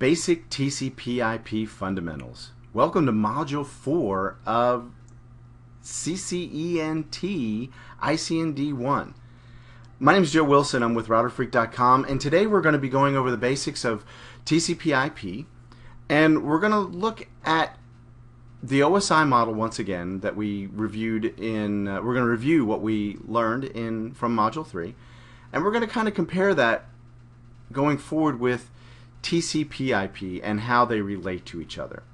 Basic TCP/IP Fundamentals. Welcome to Module 4 of CCENT ICND1. My name is Joe Wilson. I'm with routerfreak.com, and today we're going to be going over the basics of TCP/IP, and we're going to look at the OSI model once again that we reviewed in. We're going to review what we learned from Module 3, and we're going to kind of compare that going forward with TCP/IP and how they relate to each other.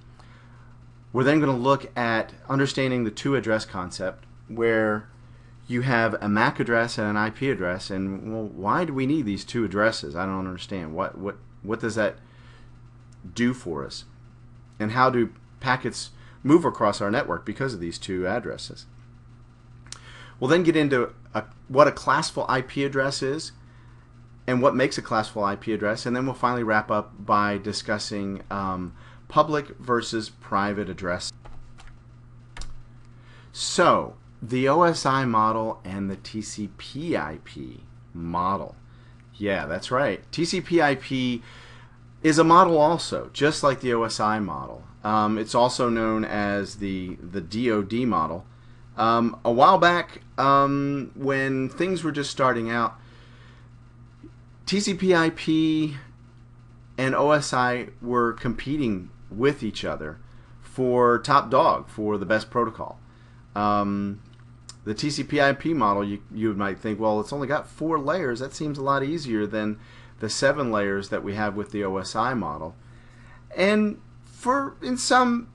We're then going to look at understanding the two address concept, where you have a MAC address and an IP address, and well, why do we need these two addresses? I don't understand. What does that do for us? And how do packets move across our network because of these two addresses? We'll then get into what a classful IP address is and what makes a classful IP address, and then we'll finally wrap up by discussing public versus private address. So, the OSI model and the TCP/IP model. Yeah, that's right. TCP/IP is a model also, just like the OSI model. It's also known as the DoD model. A while back, when things were just starting out, TCP/IP and OSI were competing with each other for top dog, for the best protocol. The TCP/IP model, you might think, well, it's only got 4 layers. That seems a lot easier than the 7 layers that we have with the OSI model. And in some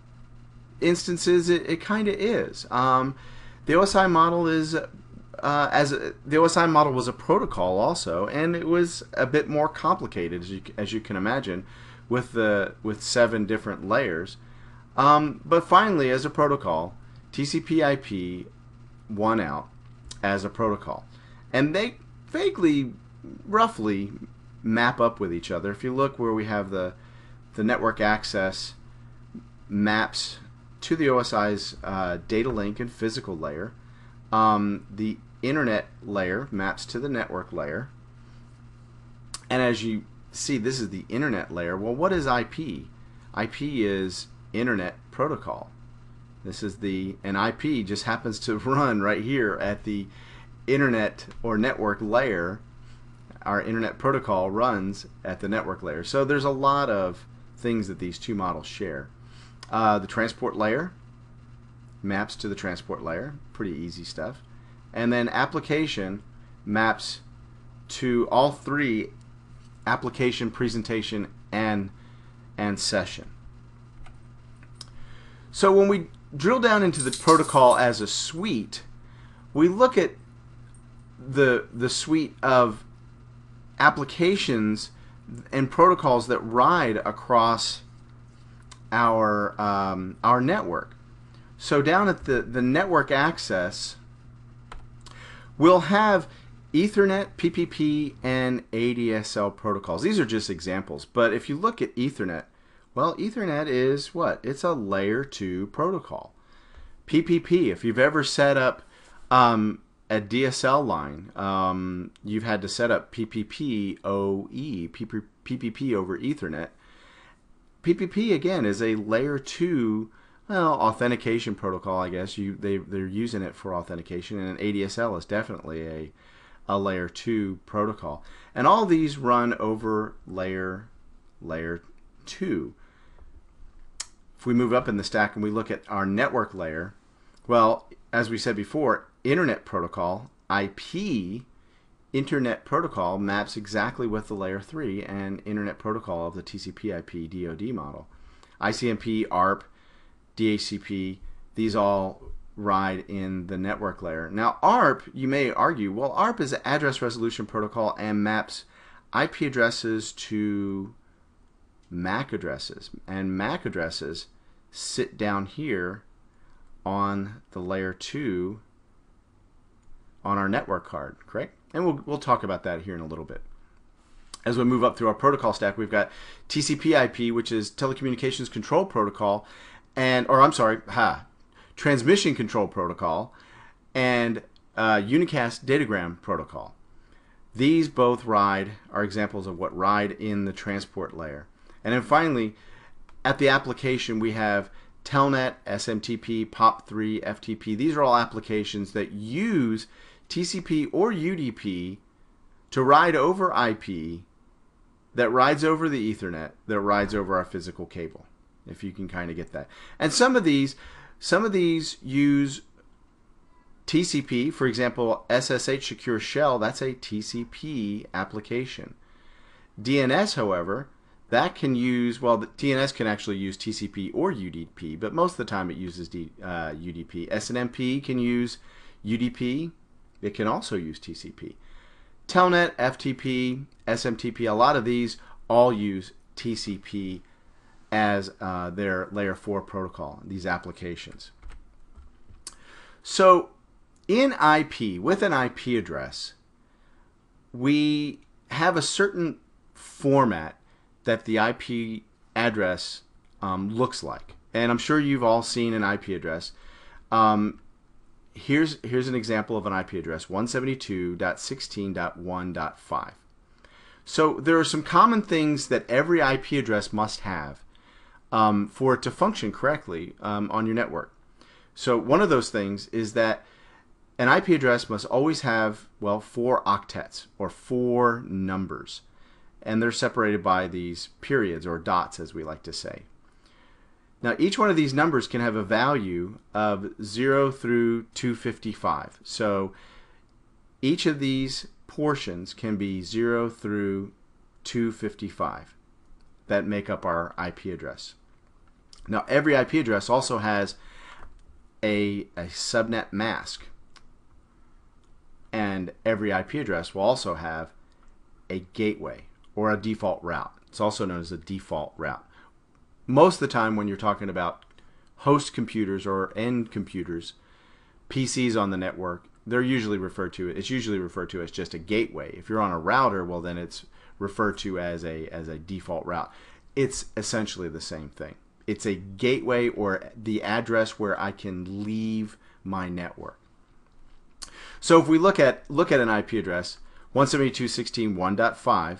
instances, it kind of is. The OSI model is the OSI model was a protocol also, and it was a bit more complicated, as you can imagine, with 7 different layers. But finally, as a protocol, TCP/IP won out as a protocol, and they vaguely, roughly map up with each other. If you look where we have the network access maps to the OSI's data link and physical layer. The internet layer maps to the network layer, and as you see, this is the internet layer. Well, what is IP? IP is internet protocol. This is and IP just happens to run right here at the internet or network layer. Our internet protocol runs at the network layer. So there's a lot of things that these two models share. The transport layer maps to the transport layer. Pretty easy stuff. And then application maps to all 3: application, presentation, and session. So when we drill down into the protocol as a suite, we look at the suite of applications and protocols that ride across our network. So down at the network access, we'll have Ethernet, PPP, and ADSL protocols. These are just examples, but if you look at Ethernet, well, Ethernet is what? It's a layer 2 protocol. PPP, if you've ever set up a DSL line, you've had to set up PPP OE, PPP over Ethernet. PPP, again, is a layer 2 authentication protocol, I guess. They're using it for authentication, and ADSL is definitely a layer 2 protocol. And all these run over layer 2. If we move up in the stack and we look at our network layer, well, as we said before, internet protocol, IP, internet protocol maps exactly with the layer 3 and internet protocol of the TCP/IP DoD model. ICMP, ARP, DHCP, these all ride in the network layer. Now ARP, you may argue, well, ARP is an address resolution protocol and maps IP addresses to MAC addresses, and MAC addresses sit down here on the layer 2 on our network card, correct? And we'll talk about that here in a little bit. As we move up through our protocol stack, we've got TCP/IP, which is Telecommunications Control Protocol, Transmission Control Protocol, and Unicast Datagram Protocol. These both are examples of what ride in the transport layer. And then finally, at the application, we have Telnet, SMTP, POP3, FTP. These are all applications that use TCP or UDP to ride over IP, that rides over the Ethernet, that rides over our physical cable, if you can kind of get that. And some of these use TCP. For example, SSH Secure Shell, that's a TCP application. DNS, however, that can use, well, the DNS can actually use TCP or UDP, but most of the time it uses UDP. SNMP can use UDP. It can also use TCP. Telnet, FTP, SMTP, a lot of these all use TCP as their layer 4 protocol, these applications. So in IP, with an IP address, we have a certain format that the IP address looks like. And I'm sure you've all seen an IP address. Here's an example of an IP address, 172.16.1.5. So there are some common things that every IP address must have for it to function correctly on your network. So one of those things is that an IP address must always have, well, 4 octets, or 4 numbers. And they're separated by these periods, or dots, as we like to say. Now, each one of these numbers can have a value of 0 through 255. So each of these portions can be 0 through 255 that make up our IP address. Now, every IP address also has a subnet mask. And every IP address will also have a gateway, or a default route. It's also known as a default route. Most of the time when you're talking about host computers or end computers, PCs on the network, it's usually referred to as just a gateway. If you're on a router, well, then it's referred to as a default route. It's essentially the same thing. It's a gateway, or the address where I can leave my network. So if we look at an IP address, 172.16.1.5,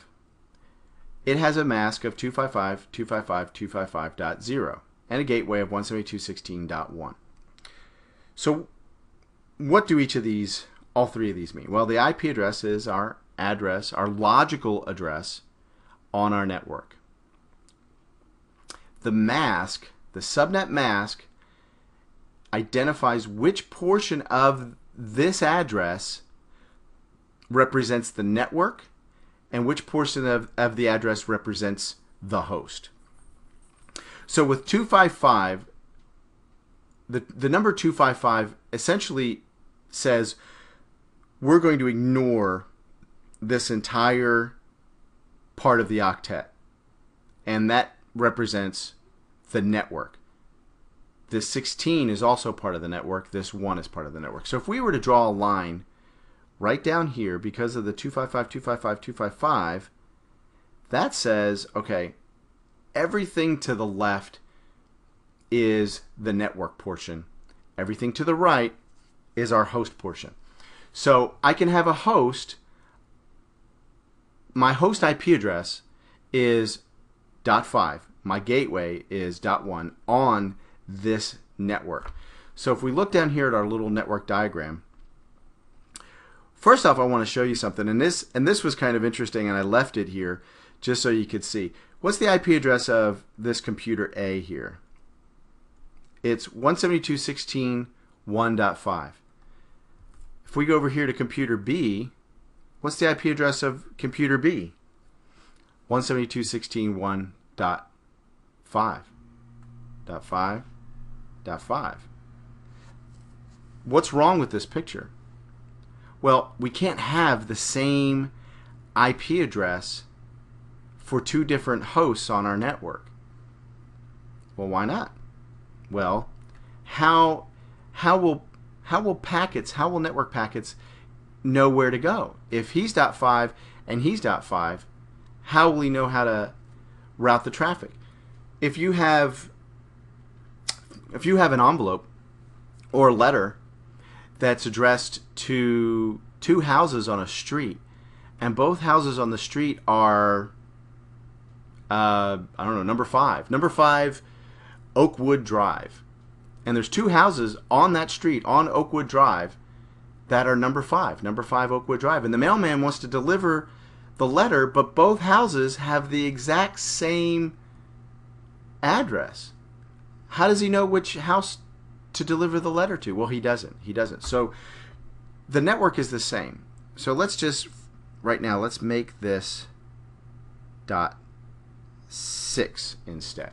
it has a mask of 255.255.255.0 and a gateway of 172.16.1. So what do all 3 of these mean? Well, the IP address is our address, our logical address on our network. The mask, the subnet mask, identifies which portion of this address represents the network and which portion of the address represents the host. So with 255, the number 255 essentially says we're going to ignore this entire part of the octet, and that represents the network. This 16 is also part of the network. This 1 is part of the network. So if we were to draw a line right down here, because of the 255, 255, 255, that says, okay, everything to the left is the network portion. Everything to the right is our host portion. So I can have a host. My host IP address is .5. My gateway is .1 on this network. So if we look down here at our little network diagram, first off, I want to show you something, and this was kind of interesting, and I left it here just so you could see. What's the IP address of this computer A here? It's 172.16.1.5. If we go over here to computer B, what's the IP address of computer B? 172.16.1.5. .5. What's wrong with this picture? Well, we can't have the same IP address for 2 different hosts on our network. Well, why not? Well, how will network packets know where to go? If he's .5 and he's .5, how will he know how to route the traffic? If you have an envelope or a letter that's addressed to 2 houses on a street, and both houses on the street are I don't know, number 5 Oakwood Drive. And there's 2 houses on that street, on Oakwood Drive, that are number 5 Oakwood Drive. And the mailman wants to deliver the letter, but both houses have the exact same address. How does he know which house to deliver the letter to? Well, he doesn't. So the network is the same. So let's just, right now, let's make this .6 instead.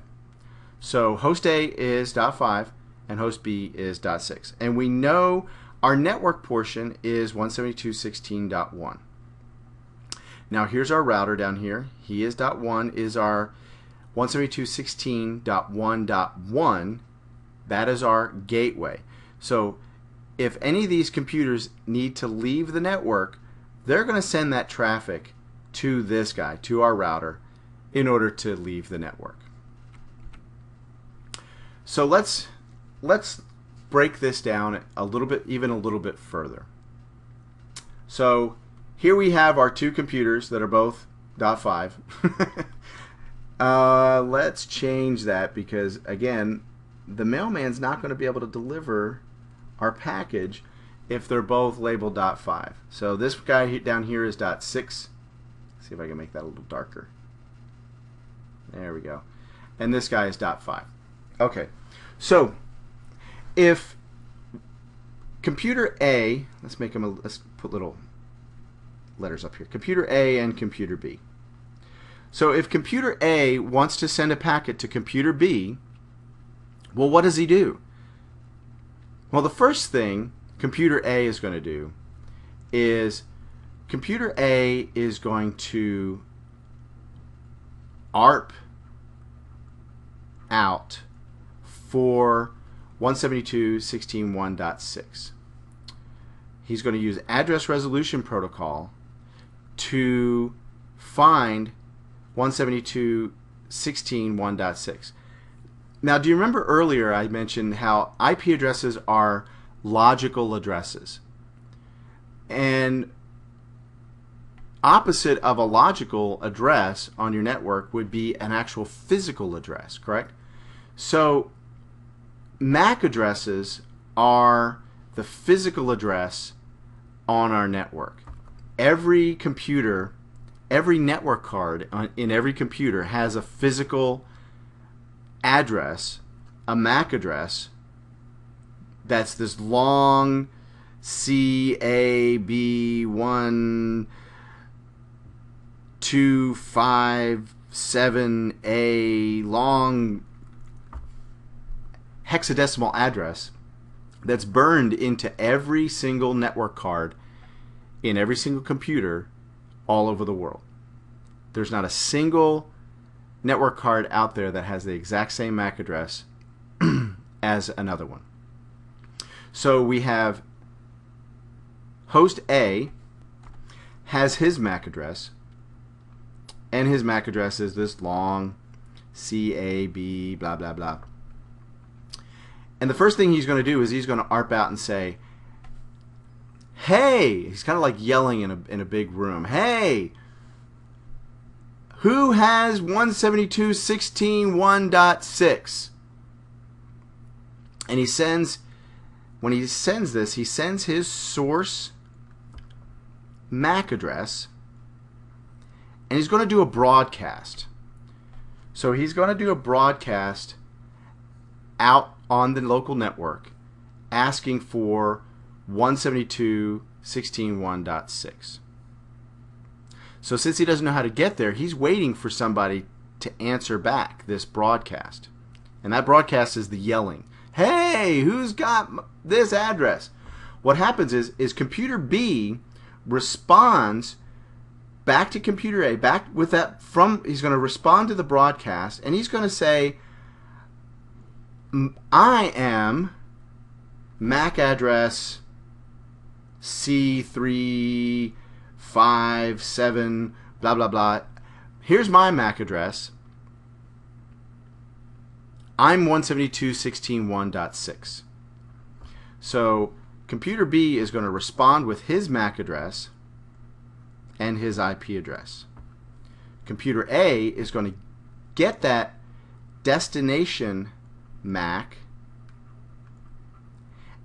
So host A is .5 and host B is .6. And we know our network portion is 172.16.1. Now here's our router down here. He is .1 is our 172.16.1.1. That is our gateway. So if any of these computers need to leave the network, they're going to send that traffic to this guy, to our router, in order to leave the network. So let's break this down a little bit, even a little bit further. So here we have our 2 computers that are both .5. Let's change that because, again, the mailman's not going to be able to deliver our package if they're both labeled .5. So this guy down here is .6. See if I can make that a little darker. There we go. And this guy is .5. Okay. So if computer A, let's put little letters up here. Computer A and computer B. So if computer A wants to send a packet to computer B, well, what does he do? Well, the first thing computer A is going to do is computer A is going to ARP out for 172.16.1.6. He's going to use address resolution protocol to find 172.16.1.6. Now, do you remember earlier I mentioned how IP addresses are logical addresses? And opposite of a logical address on your network would be an actual physical address, correct? So MAC addresses are the physical address on our network. Every computer, every network card in every computer has a physical address, a MAC address, that's this long CAB1257A long hexadecimal address that's burned into every single network card in every single computer all over the world. There's not a single network card out there that has the exact same MAC address as another one. So we have host A has his MAC address, and his MAC address is this long CAB blah blah blah. And the first thing he's going to do is he's going to ARP out and say, hey, he's kind of like yelling in a big room, hey, who has 172.16.1.6? And he sends, when he sends this, he sends his source MAC address, and he's going to do a broadcast. So he's going to do a broadcast out on the local network asking for 172.16.1.6. So since he doesn't know how to get there, he's waiting for somebody to answer back this broadcast. And that broadcast is the yelling. Hey, who's got this address? What happens is computer B responds back to computer A, back with that he's going to respond to the broadcast, and he's going to say, I am MAC address C357 blah blah blah. Here's my MAC address. I'm 172.16.1.6. So computer B is going to respond with his MAC address and his IP address. Computer A is going to get that destination MAC,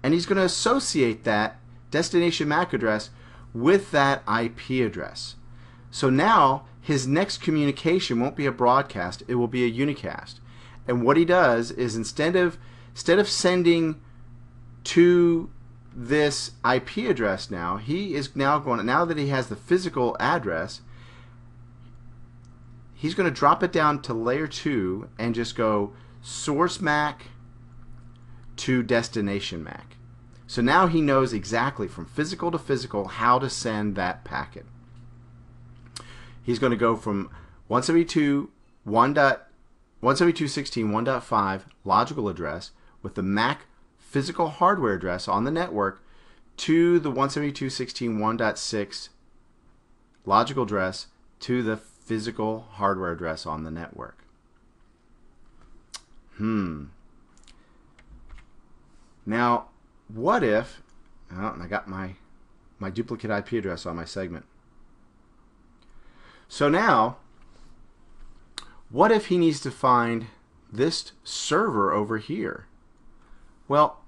and he's going to associate that destination MAC address with that IP address. So now his next communication won't be a broadcast, it will be a unicast. And what he does is instead of sending to this IP address now, he is now going, now that he has the physical address, he's going to drop it down to layer 2 and just go source MAC to destination MAC. So now he knows exactly from physical to physical how to send that packet. He's going to go from 172.1.172.16.1.5 logical address with the MAC physical hardware address on the network to the 172.16.1.6 logical address to the physical hardware address on the network. Now, what if, oh, and I got my duplicate IP address on my segment. So now, what if he needs to find this server over here? Well,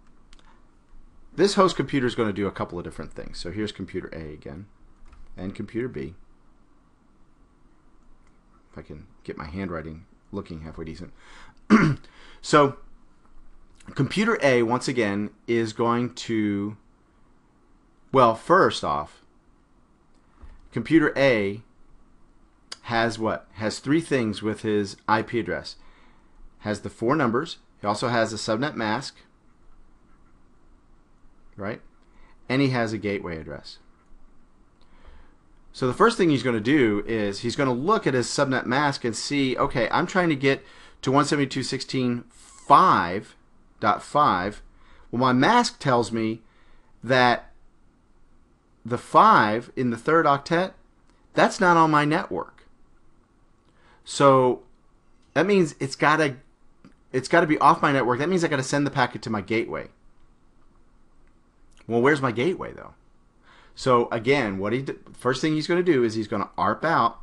this host computer is going to do a couple of different things. So here's computer A again, and computer B. If I can get my handwriting looking halfway decent. So computer A, once again, is going to, well, first off, computer A has what? Has 3 things with his IP address. Has the 4 numbers. He also has a subnet mask, right? And he has a gateway address. So the first thing he's going to do is he's going to look at his subnet mask and see, okay, I'm trying to get to 172.16.5.5. Well, my mask tells me that the 5 in the 3rd octet, that's not on my network. So that means it's got to be off my network. That means I got to send the packet to my gateway. Well, where's my gateway though? So again, first thing he's going to do is he's going to ARP out.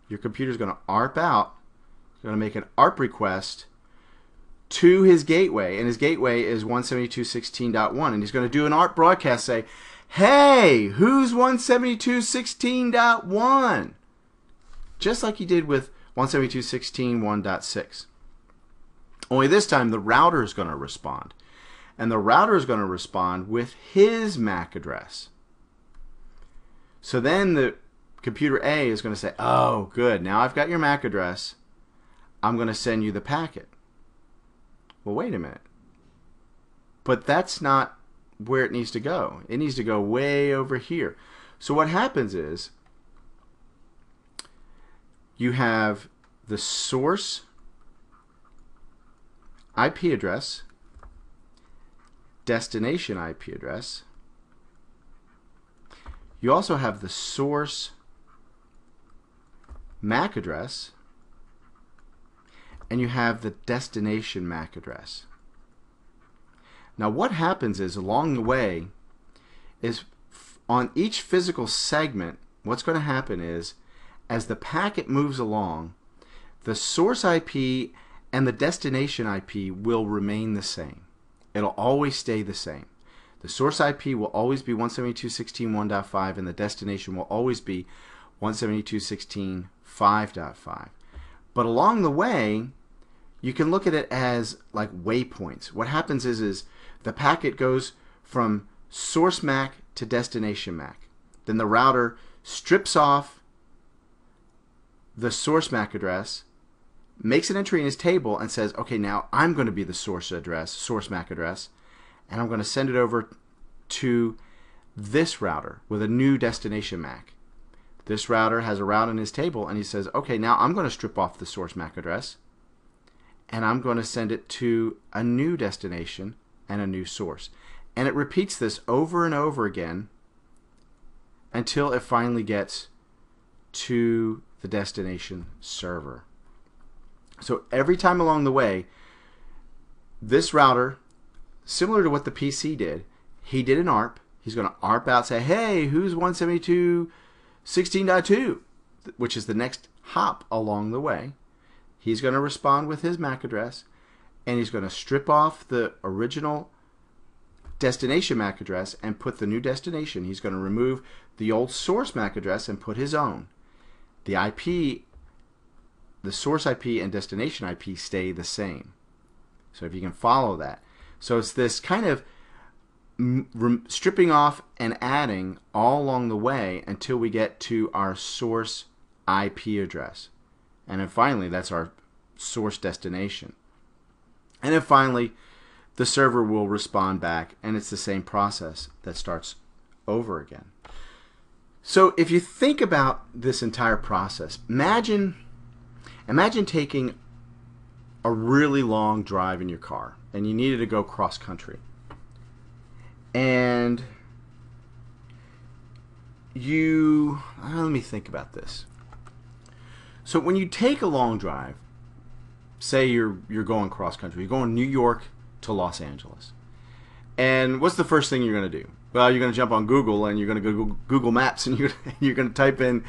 Your computer's going to ARP out. He's going to make an ARP request to his gateway, and his gateway is 172.16.1, and he's going to do an ARP broadcast, say, hey, who's 172.16.1? Just like he did with 172.16.1.6. Only this time the router is going to respond. And the router is going to respond with his MAC address. So then the computer A is going to say, oh, good, now I've got your MAC address. I'm going to send you the packet. Well, wait a minute. But that's not where it needs to go. It needs to go way over here. So what happens is you have the source IP address, destination IP address. You also have the source MAC address, and you have the destination MAC address. Now what happens is along the way is on each physical segment, what's going to happen is as the packet moves along, the source IP and the destination IP will remain the same. It'll always stay the same. The source IP will always be 172.16.1.5 and the destination will always be 172.16.5.5. But along the way, you can look at it as like waypoints. What happens is the packet goes from source MAC to destination MAC. Then the router strips off the source MAC address, makes an entry in his table and says, okay, now I'm going to be the source MAC address, and I'm going to send it over to this router with a new destination MAC. This router has a route in his table, and he says, okay, now I'm going to strip off the source MAC address, and I'm going to send it to a new destination and a new source. And it repeats this over and over again until it finally gets to the destination server. So every time along the way, this router, similar to what the PC did, he did an ARP. He's going to ARP out, say, hey, who's 172.16.2, which is the next hop along the way. he's going to respond with his MAC address, and he's going to strip off the original destination MAC address and put the new destination. He's going to remove the old source MAC address and put his own. The IP, the source IP and destination IP stay the same. So if you can follow that. So it's this kind of stripping off and adding all along the way until we get to our source IP address. And then finally, that's our source destination. And then finally, the server will respond back, and it's the same process that starts over again. So if you think about this entire process, imagine taking a really long drive in your car, and you needed to go cross country. And let me think about this. So when you take a long drive, say you're going cross country, you're going New York to Los Angeles. And what's the first thing you're going to do? Well, you're going to jump on Google and you're going to go Google Maps and you're going to type in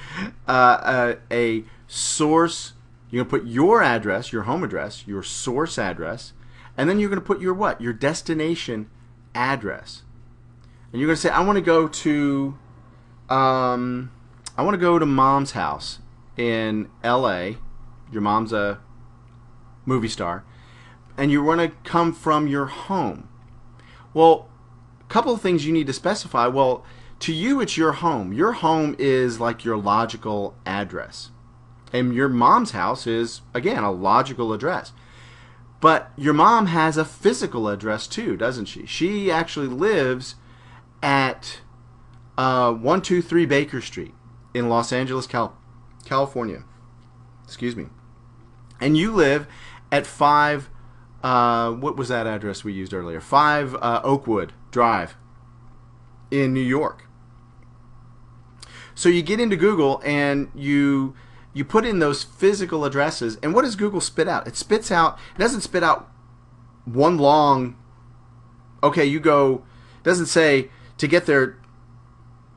a source. You're going to put your address, your home address, your source address, and then you're going to put your what? Your destination address. And you're going to say, I want to go to Mom's house in LA. Your mom's a movie star, and you want to come from your home. Well, a couple of things you need to specify. Well, to you, it's your home. Your home is like your logical address. And your mom's house is, again, a logical address. But your mom has a physical address too, doesn't she? She actually lives at 123 Baker Street in Los Angeles, California. Excuse me. And you live at 5, what was that address we used earlier? 5 Oakwood Drive in New York. So you get into Google and you put in those physical addresses, and what does Google spit out? It doesn't spit out one long, okay, you go, it doesn't say to get there,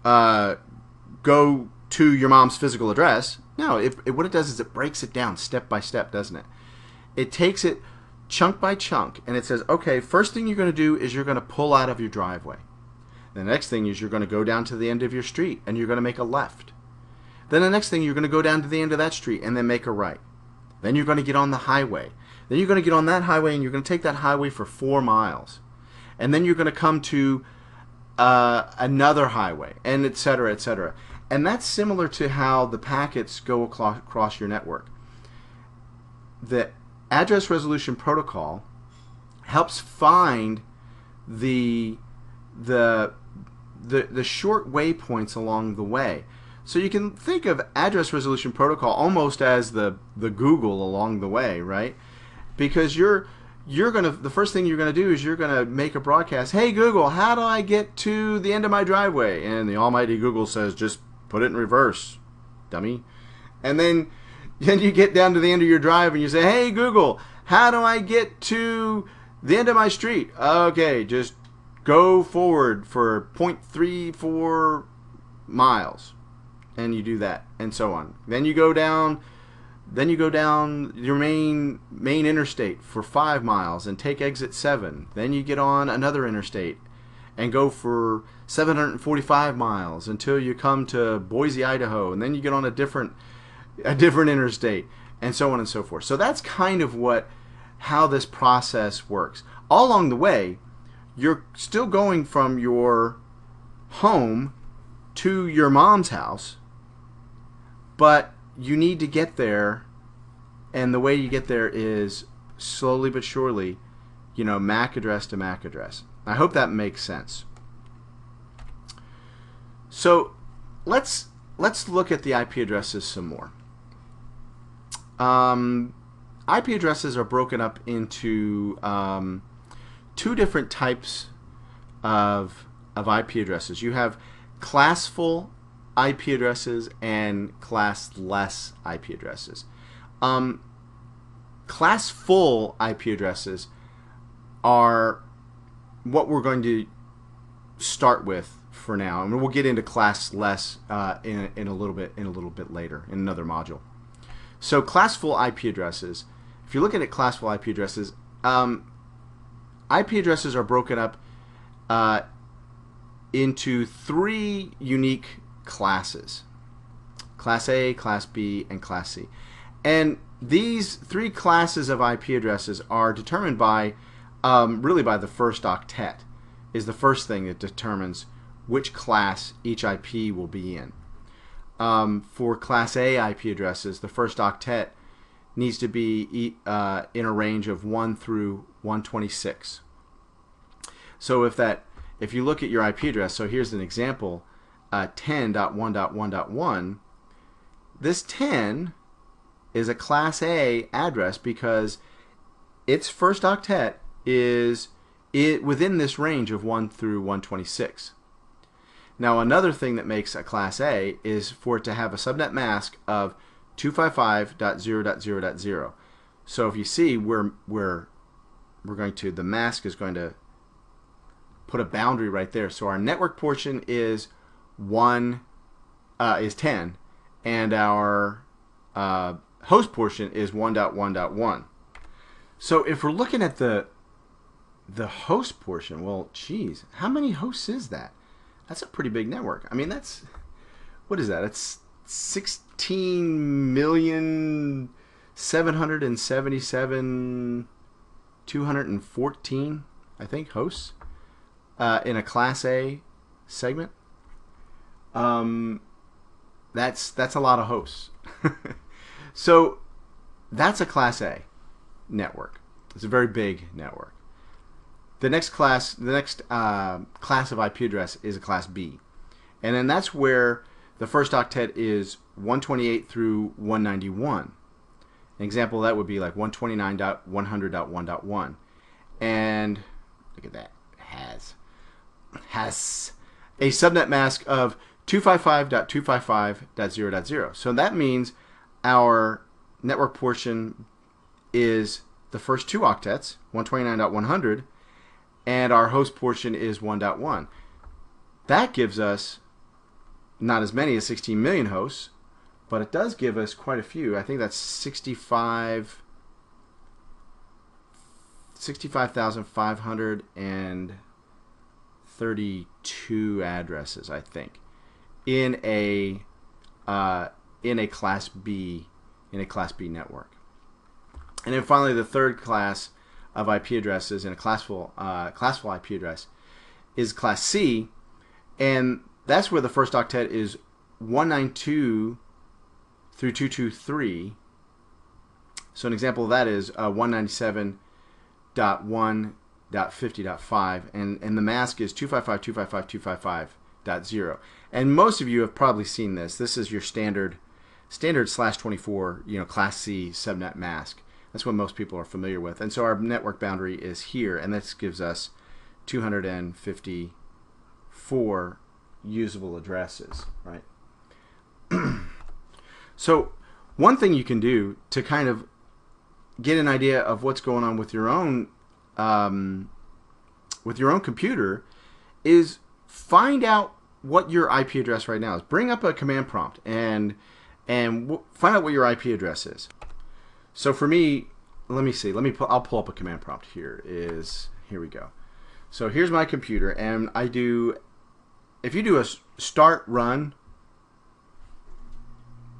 go to your mom's physical address. No, what it does is it breaks it down step by step, doesn't it? It takes it chunk by chunk, and it says, okay, first thing you're going to do is you're going to pull out of your driveway. The next thing is you're going to go down to the end of your street, and you're going to make a left. Then the next thing, you're going to go down to the end of that street and then make a right. Then you're going to get on the highway. Then you're going to get on that highway, and you're going to take that highway for 4 miles. And then you're going to come to another highway, and et cetera, et cetera. And that's similar to how the packets go across your network. The address resolution protocol helps find the short waypoints along the way. So you can think of address resolution protocol almost as the Google along the way, right? Because the first thing you're gonna do is you're gonna make a broadcast. Hey Google, how do I get to the end of my driveway? And the almighty Google says, just put it in reverse, dummy. And then you get down to the end of your drive and you say, hey Google, how do I get to the end of my street? Okay, just go forward for 0.34 miles. And you do that, and so on. Then you go down your main interstate for 5 miles and take exit 7. Then you get on another interstate and go for 745 miles until you come to Boise, Idaho, and then you get on a different interstate, and so on and so forth. So that's kind of how this process works. All along the way, you're still going from your home to your mom's house, but you need to get there, and the way you get there is slowly but surely, MAC address to MAC address. I hope that makes sense. So let's look at the IP addresses some more. IP addresses are broken up into 2 different types of IP addresses. You have classful IP addresses and classless IP addresses. Classful IP addresses are what we're going to start with for now, and we'll get into classless in a little bit later in another module. So classful IP addresses, if you're looking at classful IP addresses, IP addresses are broken up into three unique classes: Class A, Class B, and Class C. And these three classes of IP addresses are determined by really by the first octet is the first thing that determines which class each IP will be in. For Class A IP addresses, the first octet needs to be in a range of 1 through 126. So if you look at your IP address, so here's an example, 10.1.1.1, this 10 is a Class A address because its first octet is within this range of 1 through 126. Now another thing that makes a Class A is for it to have a subnet mask of 255.0.0.0. So if you see, we're going to, the mask is going to put a boundary right there. So our network portion is 10, and our host portion is 1.1.1. So if we're looking at the host portion, well, geez, how many hosts is that? That's a pretty big network. I mean, that's, what is that? It's 16,777,214, I think, hosts in a Class A segment. That's a lot of hosts. So that's a Class A network. It's a very big network. The next class of IP address is a Class B, and then that's where the first octet is 128 through 191. An example of that would be like 129.100.1.1, and look at that, has a subnet mask of 255.255.0.0. So that means our network portion is the first two octets, 129.100, and our host portion is 1.1. That gives us not as many as 16 million hosts, but it does give us quite a few. I think that's 65,532 addresses, I think, in a Class B network. And then finally, the third class of IP addresses in a classful IP address is Class C, and that's where the first octet is 192 through 223. So an example of that is 197.1.50.5, and the mask is 255.255.255.0. And most of you have probably seen this. This is your standard /24, Class C subnet mask. That's what most people are familiar with. And so our network boundary is here, and this gives us 254 usable addresses, right? So one thing you can do to kind of get an idea of what's going on with your own computer is find out what your IP address right now is. Bring up a command prompt and find out what your IP address is. So for me, let me see. I'll pull up a command prompt. Here we go. So here's my computer, and if you do a start run,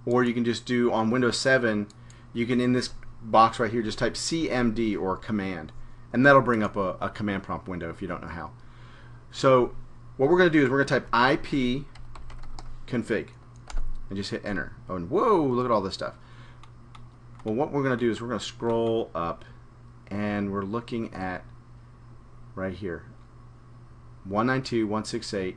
or you can just do on Windows 7, you can, in this box right here, just type CMD or command, and that'll bring up a command prompt window if you don't know how. So what we're going to do is we're going to type IP config and just hit enter. Oh, and whoa, look at all this stuff. Well, what we're going to do is we're going to scroll up, and we're looking at right here 192.168.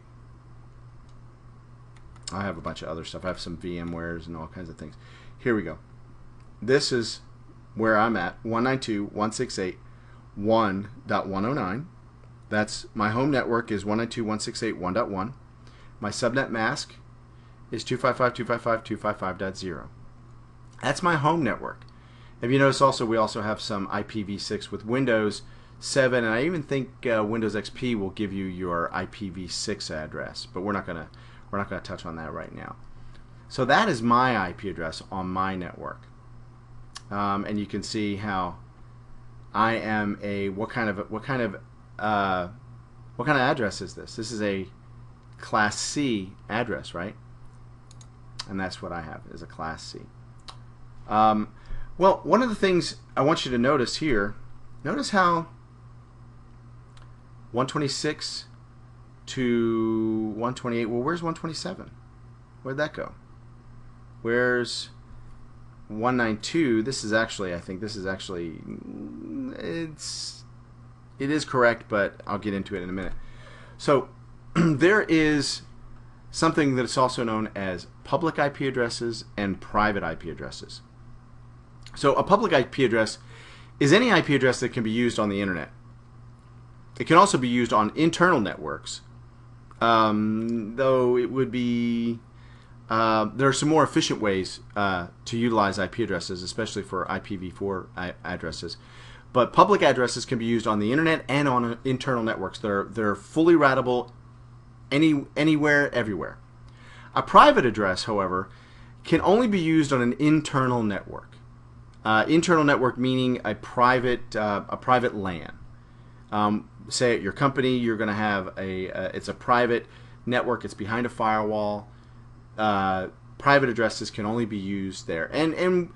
I have a bunch of other stuff. I have some VMwares and all kinds of things. Here we go. This is where I'm at, 192.168.1.109. That's my home network is 192.168.1.1. My subnet mask is 255.255.255.0. That's my home network. If you notice, also we also have some IPv6 with Windows 7, and I even think Windows XP will give you your IPv6 address, but we're not gonna touch on that right now. So that is my IP address on my network. and you can see how I am a what kind of address is this? This is a Class C address, right? And that's what I have, is a Class C. Well, one of the things I want you to notice here, notice how 126 to 128, well, where's 127? Where'd that go? Where's 192? This is actually, I think this is actually, it is correct, but I'll get into it in a minute. So there is something that's also known as public IP addresses and private IP addresses. So a public IP address is any IP address that can be used on the internet. It can also be used on internal networks, though it would be, there are some more efficient ways to utilize IP addresses, especially for IPv4 addresses. But public addresses can be used on the internet and on internal networks. They're fully routable anywhere, everywhere. A private address, however, can only be used on an internal network. Internal network meaning a private LAN. Say at your company, you're going to have it's a private network. It's behind a firewall. Private addresses can only be used there, and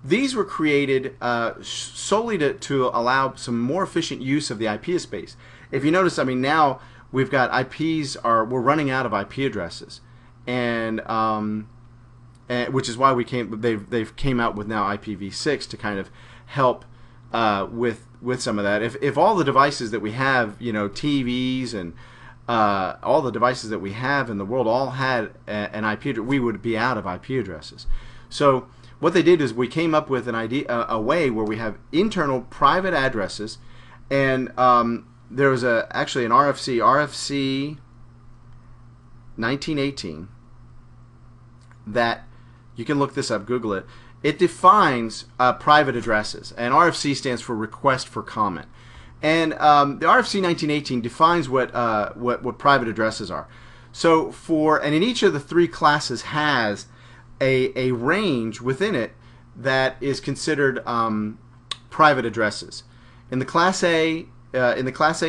these were created solely to allow some more efficient use of the IP space. If you notice, I mean, now we've got we're running out of IP addresses, and which is why they've came out with now IPv6 to kind of help with some of that. If all the devices that we have, TVs and all the devices that we have in the world all had an IP address, we would be out of IP addresses. So what they did is we came up with a way where we have internal private addresses, and there was actually an RFC 1918 that you can look this up, Google it. It defines private addresses, and RFC stands for Request for Comment. And the RFC 1918 defines what private addresses are. So and in each of the three classes has a range within it that is considered private addresses. In the Class A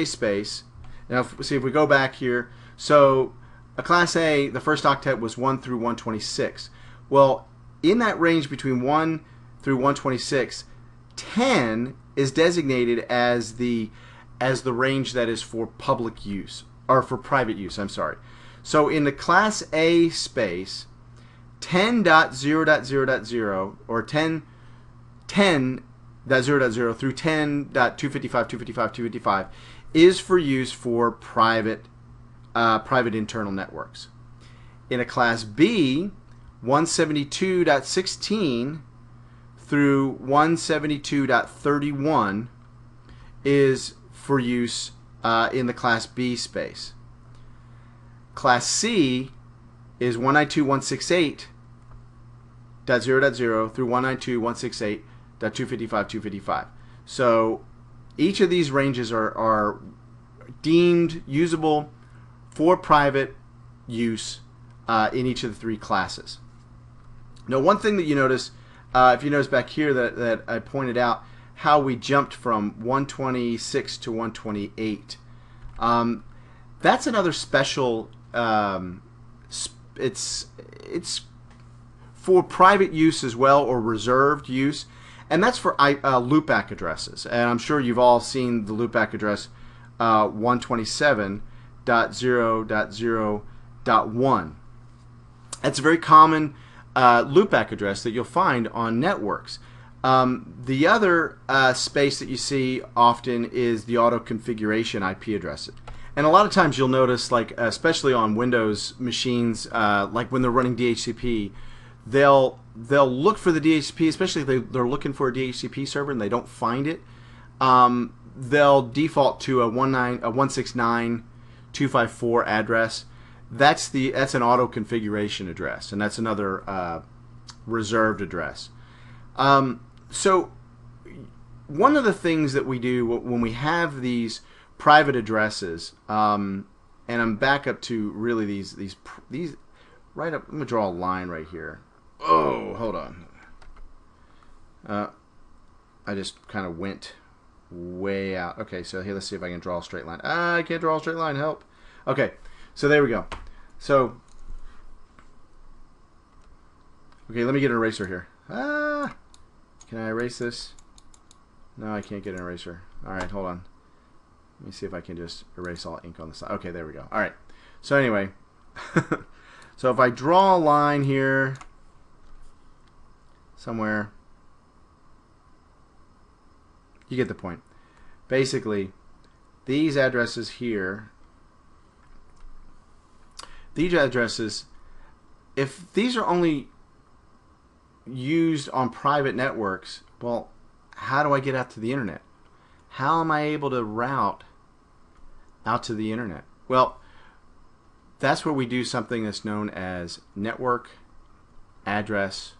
space, now see if we go back here. So a Class A, the first octet was 1 through 126. Well, in that range between 1 through 126, 10 is designated as the range that is for public use, or for private use, I'm sorry. So in the Class A space, 10.0.0.0 or 10.0.0 through 10.255.255.255 is for use for private internal networks. In a Class B, 172.16 through 172.31 is for use in the Class B space. Class C is 192.168.0.0 through 192.168.255.255. So each of these ranges are deemed usable for private use in each of the three classes. Now, one thing that you notice, if you notice back here that I pointed out how we jumped from 126 to 128. That's another special. It's for private use as well, or reserved use, and that's for loopback addresses. And I'm sure you've all seen the loopback address 127.0.0.1. That's a very common loopback address that you'll find on networks. The other space that you see often is the auto configuration IP address. And a lot of times you'll notice, like especially on Windows machines, like when they're running DHCP, they'll look for the DHCP, especially if they're looking for a DHCP server and they don't find it. They'll default to a 169.254 address. That's an auto configuration address, and that's another reserved address. So one of the things that we do when we have these private addresses, and I'm back up to really these right up. I'm gonna draw a line right here. Oh, hold on. I just kind of went way out. Okay, so here, let's see if I can draw a straight line. I can't draw a straight line, help. Okay, so there we go. So, okay, let me get an eraser here. Can I erase this? No, I can't get an eraser. All right, hold on. Let me see if I can just erase all ink on the side. Okay, there we go. All right, so anyway, so if I draw a line here somewhere, you get the point. Basically, these addresses here, these addresses, if these are only used on private networks, well, how do I get out to the internet? How am I able to route out to the internet? Well, that's where we do something that's known as network address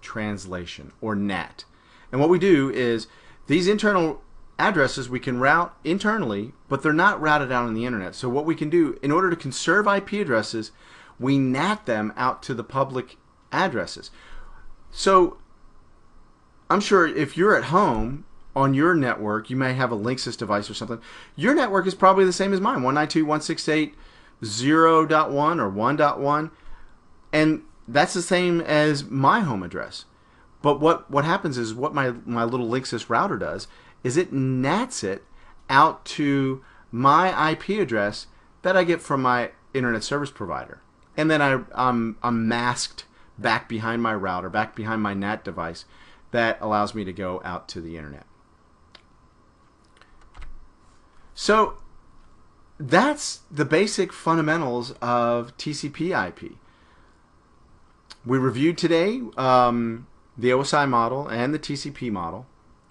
translation, or NAT. And what we do is these internal addresses we can route internally, but they're not routed out on the internet. So what we can do, in order to conserve IP addresses, we NAT them out to the public addresses. So I'm sure if you're at home on your network, you may have a Linksys device or something. Your network is probably the same as mine, 192.168.0.1 or 1.1, and that's the same as my home address. But what happens is, what my little Linksys router does is it NATs it out to my IP address that I get from my internet service provider. And then I'm masked back behind my router, back behind my NAT device, that allows me to go out to the internet. So that's the basic fundamentals of TCP IP. We reviewed today the OSI model and the TCP model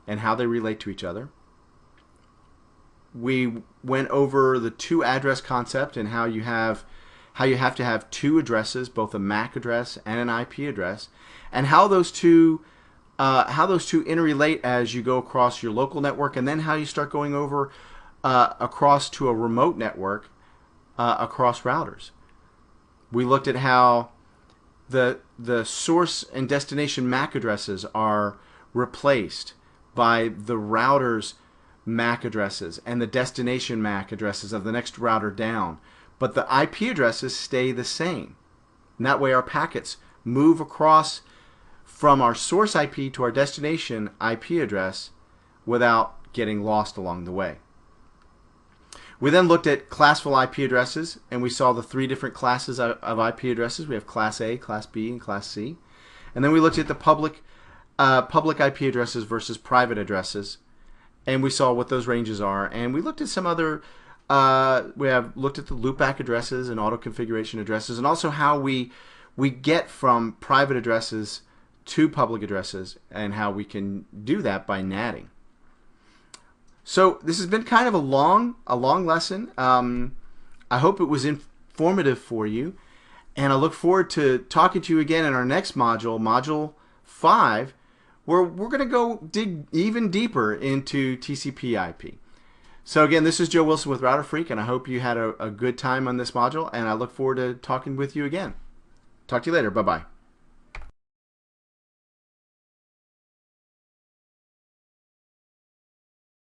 and how they relate to each other. We went over the two address concept and how you have to have two addresses, both a MAC address and an IP address, and how those two interrelate as you go across your local network, and then how you start going over across to a remote network across routers. We looked at how the source and destination MAC addresses are replaced by the router's MAC addresses and the destination MAC addresses of the next router down, but the IP addresses stay the same. And that way our packets move across from our source IP to our destination IP address without getting lost along the way. We then looked at classful IP addresses, and we saw the three different classes of IP addresses. We have Class A, Class B, and Class C. And then we looked at the public IP addresses versus private addresses, and we saw what those ranges are. And we looked at some other, we have looked at the loopback addresses and auto configuration addresses, and also how we get from private addresses to public addresses, and how we can do that by NATing. So this has been kind of a long lesson. I hope it was informative for you, and I look forward to talking to you again in our next module, Module 5, where we're going to go dig even deeper into TCP IP. So again, this is Joe Wilson with Router Freak, and I hope you had a good time on this module, and I look forward to talking with you again. Talk to you later. Bye-bye.